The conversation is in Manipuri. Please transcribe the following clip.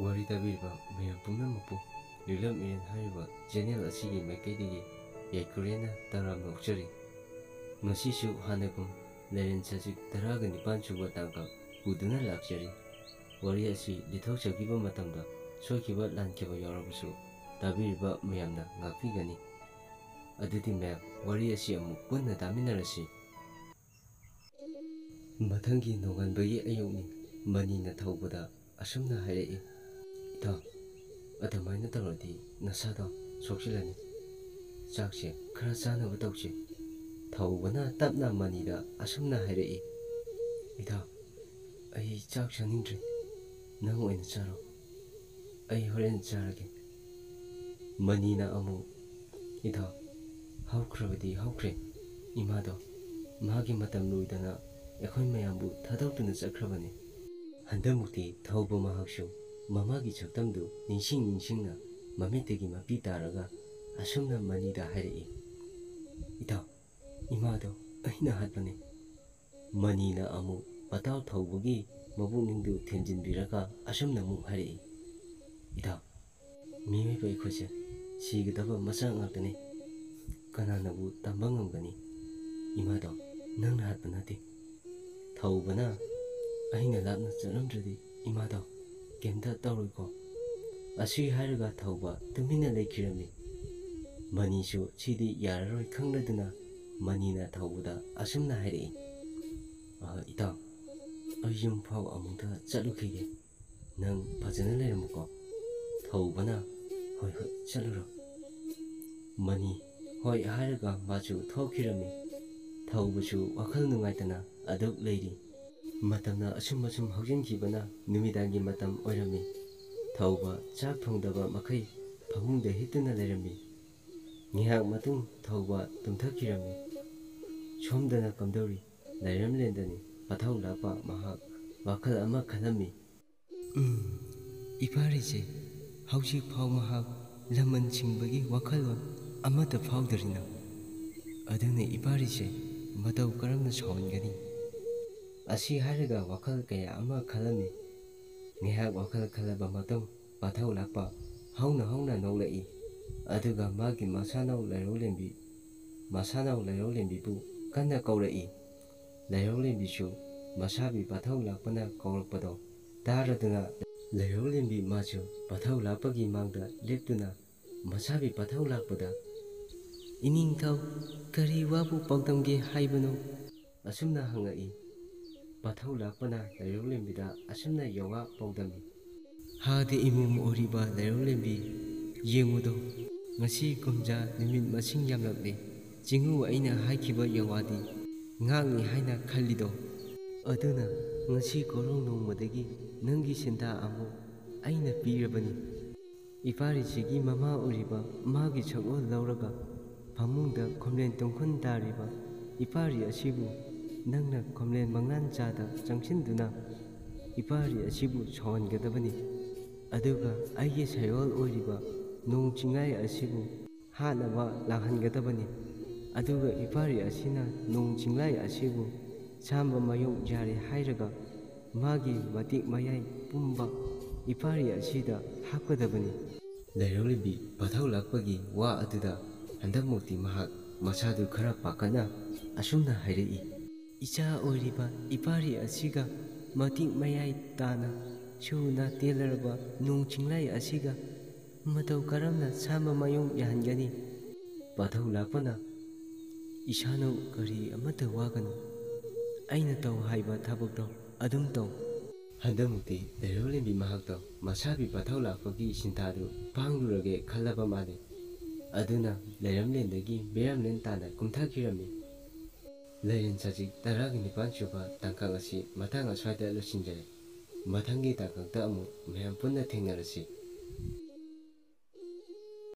ꯋꯥꯔꯤ ꯇꯥꯕꯤꯔꯤꯕ ꯃꯌꯥꯝ ꯄꯨꯝꯅꯃꯛꯄꯨ ꯂꯤꯛꯂꯝ ꯏꯔꯦꯟ ꯍꯥꯏꯔꯤꯕ ꯆꯦꯅꯦꯜ ꯑꯁꯤꯒꯤ ꯃꯥꯏꯀꯩꯗꯒꯤ ꯌꯥꯏꯐꯔꯦꯅ ꯇꯔꯥꯝꯅ ꯑꯣꯛꯆꯔꯤ꯫ ꯉꯁꯤꯁꯨ ꯍꯥꯟꯅꯒꯨꯝ ꯂꯩꯔꯦꯟ ꯁꯖꯤꯛ 19 ꯁꯨꯕ ꯇꯥꯡꯀꯛ ꯄꯨꯗꯨꯅ ꯂꯥꯛꯆꯔꯤ꯫ ꯋꯥꯔꯤ ꯑꯁꯤ ꯂꯤꯊꯣꯛꯆꯈꯤꯕ ꯃꯇꯝꯗ ꯁꯣꯏꯈꯤꯕ ꯂꯥꯟꯈꯤꯕ ꯌꯥꯎꯔꯕꯁꯨ ꯇꯥꯕꯤꯔꯤꯕ ꯃꯌꯥꯝꯅ ꯉꯥꯛꯄꯤꯒꯅꯤ꯫ ꯑꯗꯨꯗꯤ ꯃꯌꯥꯝ ꯋꯥꯔꯤ ꯑꯁꯤ ꯑꯃꯨꯛ ꯄꯨꯟꯅ ꯇꯥꯃꯤꯟꯅꯔꯁꯤ꯫ ꯃꯊꯪꯒꯤ ꯅꯣꯡꯉꯥꯟꯕꯒꯤ ꯑꯌꯨꯛꯅꯤ꯫ ꯃꯅꯤꯅ ꯊꯧꯕꯗ ꯑꯁꯨꯝꯅ ꯍꯥꯏꯔꯛꯏ, "ꯏꯇꯥꯎ, ꯑꯗꯨꯃꯥꯏꯅ ꯇꯧꯔꯗꯤ ꯅꯁꯥꯗꯣ ꯁꯣꯛꯆꯤꯜꯂꯅꯤ꯫ ꯆꯥꯛꯁꯦ ꯈꯔ ꯆꯥꯅꯕ ꯇꯧꯁꯤ"꯫ ꯊꯧꯕꯅ ꯇꯞꯅ ꯃꯅꯤꯗ ꯑꯁꯨꯝꯅ ꯍꯥꯏꯔꯛꯏ, "ꯏꯇꯥꯎ, ꯑꯩ ꯆꯥꯛ ꯆꯥꯅꯤꯡꯗ꯭ꯔꯤ, ꯅꯪ ꯑꯣꯏꯅ ꯆꯥꯔꯣ, ꯑꯩ ꯍꯣꯔꯦꯟ ꯆꯥꯔꯒꯦ"꯫ ꯃꯅꯤꯅ ꯑꯃꯨꯛ, "ꯏꯇꯥꯎ, ꯍꯧꯈ꯭ꯔꯕꯗꯤ ꯍꯧꯈ꯭ꯔꯦ, ꯏꯃꯥꯗꯣ ꯃꯥꯒꯤ ꯃꯇꯝ ꯂꯣꯏꯗꯅ ꯑꯩꯈꯣꯏ ꯃꯌꯥꯝꯕꯨ ꯊꯥꯗꯣꯛꯇꯨꯅ ꯆꯠꯈ꯭ꯔꯕꯅꯤ"꯫ ꯍꯟꯗꯛꯃꯨꯛꯇꯤ ꯊꯧꯕ ꯃꯍꯥꯛꯁꯨ ꯃꯃꯥꯒꯤ ꯁꯛꯇꯝꯗꯨ ꯅꯤꯡꯁꯤꯡꯅ ꯃꯃꯤꯠꯇꯒꯤ ꯃꯄꯤ ꯇꯥꯔꯒ ꯑꯁꯨꯝꯅ ꯃꯅꯤꯗ ꯍꯥꯏꯔꯛꯏ, "ꯏꯇꯥꯎ, ꯏꯃꯥꯗꯣ ꯑꯩꯅ ꯍꯥꯠꯄꯅꯤ"꯫ ꯃꯅꯤꯅ ꯑꯃꯨꯛ ꯄꯇꯥꯎ ꯊꯧꯕꯒꯤ ꯃꯕꯨꯛꯅꯤꯡꯗꯨ ꯊꯦꯝꯖꯤꯟꯕꯤꯔꯒ ꯑꯁꯨꯝꯅ ꯑꯃꯨꯛ ꯍꯥꯏꯔꯛꯏ, "ꯏꯇꯥꯎ, ꯃꯤꯑꯣꯏꯕ ꯑꯩꯈꯣꯏꯁꯦ ꯁꯤꯒꯗꯕ ꯃꯆꯥꯛ ꯉꯥꯛꯇꯅꯤ, ꯀꯅꯥꯅꯕꯨ ꯇꯝꯕ ꯉꯝꯒꯅꯤ? ꯏꯃꯥꯗꯣ ꯅꯪꯅ ꯍꯥꯠꯄ ꯅꯠꯇꯦ"꯫ ꯊꯧꯕꯅ, "ꯑꯩꯅ ꯂꯥꯞꯅ ꯆꯠꯂꯝꯗ꯭ꯔꯗꯤ ꯏꯃꯥꯗꯣ ꯀꯩꯝꯇ ꯇꯧꯔꯣꯏꯀꯣ"꯫ ꯑꯁꯤ ꯍꯥꯏꯔꯒ ꯊꯧꯕ ꯇꯨꯃꯤꯟꯅ ꯂꯩꯈꯤꯔꯝꯃꯤ꯫ ꯃꯅꯤꯁꯨ ꯁꯤꯗꯤ ꯌꯥꯔꯔꯣꯏ ꯈꯪꯂꯗꯨꯅ ꯃꯅꯤꯅ ꯊꯧꯕꯗ ꯑꯁꯨꯝꯅ ꯍꯥꯏꯔꯛꯏ, "ꯏꯇꯥꯎ, ꯑꯩ ꯌꯨꯝ ꯐꯥꯎ ꯑꯃꯨꯛꯇ ꯆꯠꯂꯨꯈꯤꯒꯦ, ꯅꯪ ꯐꯖꯅ ꯂꯩꯔꯝꯃꯨꯀꯣ"꯫ ꯊꯧꯕꯅ, "ꯍꯣꯏ ꯍꯣꯏ, ꯆꯠꯂꯨꯔꯣ"꯫ ꯃꯅꯤ ꯍꯣꯏ ꯍꯥꯏꯔꯒ ꯃꯥꯁꯨ ꯊꯣꯛꯈꯤꯔꯝꯃꯤ꯫ ꯊꯧꯕꯁꯨ ꯋꯥꯈꯜ ꯅꯨꯡꯉꯥꯏꯇꯅ ꯑꯗꯨꯛ ꯂꯩꯔꯤ꯫ ꯃꯇꯝꯅ ꯑꯁꯨꯝ ꯍꯧꯖꯤꯟꯈꯤꯕꯅ ꯅꯨꯃꯤꯗꯥꯡꯒꯤ ꯃꯇꯝ ꯑꯣꯏꯔꯝꯃꯤ꯫ ꯊꯧꯕ ꯆꯥꯛ ꯊꯣꯡꯗꯕ ꯃꯈꯩ ꯐꯃꯨꯡꯗ ꯍꯤꯞꯇꯨꯅ ꯂꯩꯔꯝꯃꯤ꯫ ꯉꯥꯏꯍꯥꯛ ꯃꯇꯨꯡ ꯊꯧꯕ ꯇꯨꯝꯊꯈꯤꯔꯝꯃꯤ꯫ ꯁꯣꯝꯗꯅ ꯀꯝꯗꯧꯔꯤ? ꯂꯩꯔꯝꯂꯦꯟꯗꯅꯤ ꯄꯊꯧ ꯂꯥꯛꯄ ꯃꯍꯥꯛ ꯋꯥꯈꯜ ꯑꯃ ꯈꯜꯂꯝꯃꯤ꯫ ꯏꯄꯥꯔꯤꯁꯦ ꯍꯧꯖꯤꯛ ꯐꯥꯎ ꯃꯍꯥꯛ ꯂꯃꯟ ꯁꯤꯡꯕꯒꯤ ꯋꯥꯈꯜꯂꯣꯟ ꯑꯃꯠꯇ ꯐꯥꯎꯗ꯭ꯔꯤꯅ? ꯑꯗꯨꯅ ꯏꯄꯥꯔꯤꯁꯦ ꯃꯇꯧ ꯀꯔꯝꯅ ꯁꯥꯎꯍꯟꯒꯅꯤ? ꯑꯁꯤ ꯍꯥꯏꯔꯒ ꯋꯥꯈꯜ ꯀꯌꯥ ꯑꯃ ꯈꯜꯂꯝꯃꯤ꯫ ꯉꯥꯏꯍꯥꯛ ꯋꯥꯈꯜ ꯈꯜꯂꯕ ꯃꯇꯨꯡ ꯄꯊꯧ ꯂꯥꯛꯄ ꯍꯧꯅ ꯅꯣꯛꯂꯛꯏ꯫ ꯑꯗꯨꯒ ꯃꯥꯒꯤ ꯃꯁꯥꯅꯧ ꯂꯩꯔꯧꯂꯦꯝꯕꯤꯕꯨ ꯀꯟꯅ ꯀꯧꯔꯛꯏ꯫ ꯂꯩꯔꯧꯂꯦꯝꯕꯤꯁꯨ ꯃꯁꯥꯕꯤ ꯄꯊꯧ ꯂꯥꯛꯄꯅ ꯀꯧꯔꯛꯄꯗꯣ ꯇꯥꯔꯗꯨꯅ ꯂꯩꯔꯧꯂꯦꯝꯕꯤ ꯃꯥꯁꯨ ꯄꯊꯧ ꯂꯥꯛꯄꯒꯤ ꯃꯥꯡꯗ ꯂꯦꯞꯇꯨꯅ ꯃꯁꯥꯕꯤ ꯄꯊꯧ ꯂꯥꯛꯄꯗ, "ꯏꯅꯤꯡꯊꯧ, ꯀꯔꯤ ꯋꯥꯕꯨ ꯄꯥꯎꯗꯝꯒꯦ ꯍꯥꯏꯕꯅꯣ"꯫ ꯑꯁꯨꯝꯅ ꯍꯪꯉꯛꯏ꯫ ꯄꯊꯧ ꯂꯥꯛꯄꯅ ꯂꯩꯔꯧꯂꯦꯝꯕꯤꯗ ꯑꯁꯨꯝꯅ ꯌꯣꯉꯥ ꯄꯥꯎꯗꯝꯃꯤ, "ꯍꯥꯗ ꯏꯃꯣꯝ ꯑꯣꯏꯔꯤꯕ ꯂꯩꯔꯧꯂꯦꯝꯕꯤ, ꯌꯦꯡꯉꯨꯗꯣ, ꯉꯁꯤ ꯀꯨꯝꯖꯥ ꯅꯨꯃꯤꯠ ꯃꯁꯤꯡ ꯌꯥꯝꯂꯛꯂꯦ꯫ ꯆꯤꯡꯎ ꯑꯩꯅ ꯍꯥꯏꯈꯤꯕ ꯌꯋꯥꯗꯤ ꯉꯥꯛꯅꯤ ꯍꯥꯏꯅ ꯈꯜꯂꯤꯗꯣ? ꯑꯗꯨꯅ ꯉꯁꯤ ꯀꯣꯔꯧ ꯅꯣꯡꯃꯗꯒꯤ ꯅꯪꯒꯤ ꯁꯤꯟꯊꯥ ꯑꯃꯨꯛ ꯑꯩꯅ ꯄꯤꯔꯕꯅꯤ꯫ ꯏꯄꯥꯔꯤꯁꯤꯒꯤ ꯃꯃꯥ ꯑꯣꯏꯔꯤꯕ ꯃꯥꯒꯤ ꯁꯛꯂꯣꯟ ꯂꯧꯔꯒ ꯐꯃꯨꯡꯗ ꯈꯣꯝꯂꯦꯟ ꯇꯨꯝꯈꯨꯟ ꯇꯥꯔꯤꯕ ꯏꯄꯥꯔꯤ ꯑꯁꯤꯕꯨ ꯅꯪꯅ ꯈꯣꯝꯂꯦꯟ ꯃꯪꯂꯥꯟ ꯆꯥꯗ ꯆꯪꯁꯤꯟꯗꯨꯅ ꯏꯄꯥꯔꯤ ꯑꯁꯤꯕꯨ ꯁꯥꯎꯍꯟꯒꯗꯕꯅꯤ꯫ ꯑꯗꯨꯒ ꯑꯩꯒꯤ ꯁꯥꯏꯑꯣꯜ ꯑꯣꯏꯔꯤꯕ ꯅꯣꯡ ꯆꯤꯡꯂꯥꯏ ꯑꯁꯤꯕꯨ ꯍꯥꯠꯅꯕ ꯂꯥꯛꯍꯟꯒꯗꯕꯅꯤ꯫ ꯑꯗꯨꯒ ꯏꯄꯥꯔꯤ ꯑꯁꯤꯅ ꯅꯣꯡ ꯆꯤꯡꯂꯥꯏ ꯑꯁꯤꯕꯨ ꯁꯥꯝꯕ ꯃꯌꯣꯡ ꯌꯥꯔꯦ ꯍꯥꯏꯔꯒ ꯃꯥꯒꯤ ꯃꯇꯤꯛ ꯃꯌꯥꯏ ꯄꯨꯝꯕ ꯏꯄꯥꯔꯤ ꯑꯁꯤꯗ ꯍꯥꯞꯀꯗꯕꯅꯤ"꯫ ꯂꯩꯔꯧꯂꯦꯝꯕꯤ ꯄꯊꯧ ꯂꯥꯛꯄꯒꯤ ꯋꯥ ꯑꯗꯨꯗ ꯍꯟꯗꯛꯃꯨꯛꯇꯤ ꯃꯍꯥꯛ ꯃꯁꯥꯗꯨ ꯈꯔ ꯄꯥꯈꯠꯅ ꯑꯁꯨꯝꯅ ꯍꯥꯏꯔꯛꯏ, "ꯏꯆꯥ ꯑꯣꯏꯔꯤꯕ ꯏꯄꯥꯔꯤ ꯑꯁꯤꯒ ꯃꯇꯤꯛ ꯃꯌꯥꯏ ꯇꯥꯅ ꯁꯨꯅ ꯇꯦꯜꯂꯔꯕ ꯅꯣꯡ ꯆꯤꯡꯂꯥꯏ ꯑꯁꯤꯒ ꯃꯇꯧ ꯀꯔꯝꯅ ꯁꯥꯝꯕ ꯃꯌꯣꯡ ꯌꯥꯍꯟꯒꯅꯤ"꯫ ꯄꯊꯧ ꯂꯥꯛꯄꯅ, "ꯏꯁꯥꯅꯧ ꯀꯔꯤ ꯑꯃꯠꯇ ꯋꯥꯒꯅꯨ, ꯑꯩꯅ ꯇꯧ ꯍꯥꯏꯕ ꯊꯕꯛꯇꯣ ꯑꯗꯨꯝ ꯇꯧ"꯫ ꯍꯟꯗꯛꯃꯨꯛꯇꯤ ꯂꯩꯔꯧꯂꯦꯝꯕꯤ ꯃꯍꯥꯛꯇꯣ ꯃꯁꯥꯕꯤ ꯄꯊꯧ ꯂꯥꯛꯄꯒꯤ ꯁꯤꯟꯊꯥꯗꯨ ꯄꯥꯡꯂꯨꯔꯒꯦ ꯈꯜꯂꯕ ꯃꯥꯜꯂꯤ꯫ ꯑꯗꯨꯅ ꯂꯩꯔꯝꯂꯦꯟꯗꯒꯤ ꯕꯦꯔꯥꯝꯂꯦꯟ ꯇꯥꯅ ꯀꯨꯝꯊꯈꯤꯔꯝꯃꯤ꯫ ꯂꯩꯔꯦꯟ ꯁꯖꯤꯛ 19 ꯁꯨꯕ ꯇꯥꯡꯀꯛ ꯑꯁꯤ ꯃꯇꯥꯡ ꯑꯁ꯭ꯋꯥꯏꯗ ꯂꯣꯏꯁꯤꯟꯖꯔꯦ꯫ ꯃꯊꯪꯒꯤ ꯇꯥꯡꯀꯛꯇ ꯑꯃꯨꯛ ꯃꯌꯥꯝ ꯄꯨꯟꯅ ꯊꯦꯡꯅꯔꯁꯤ꯫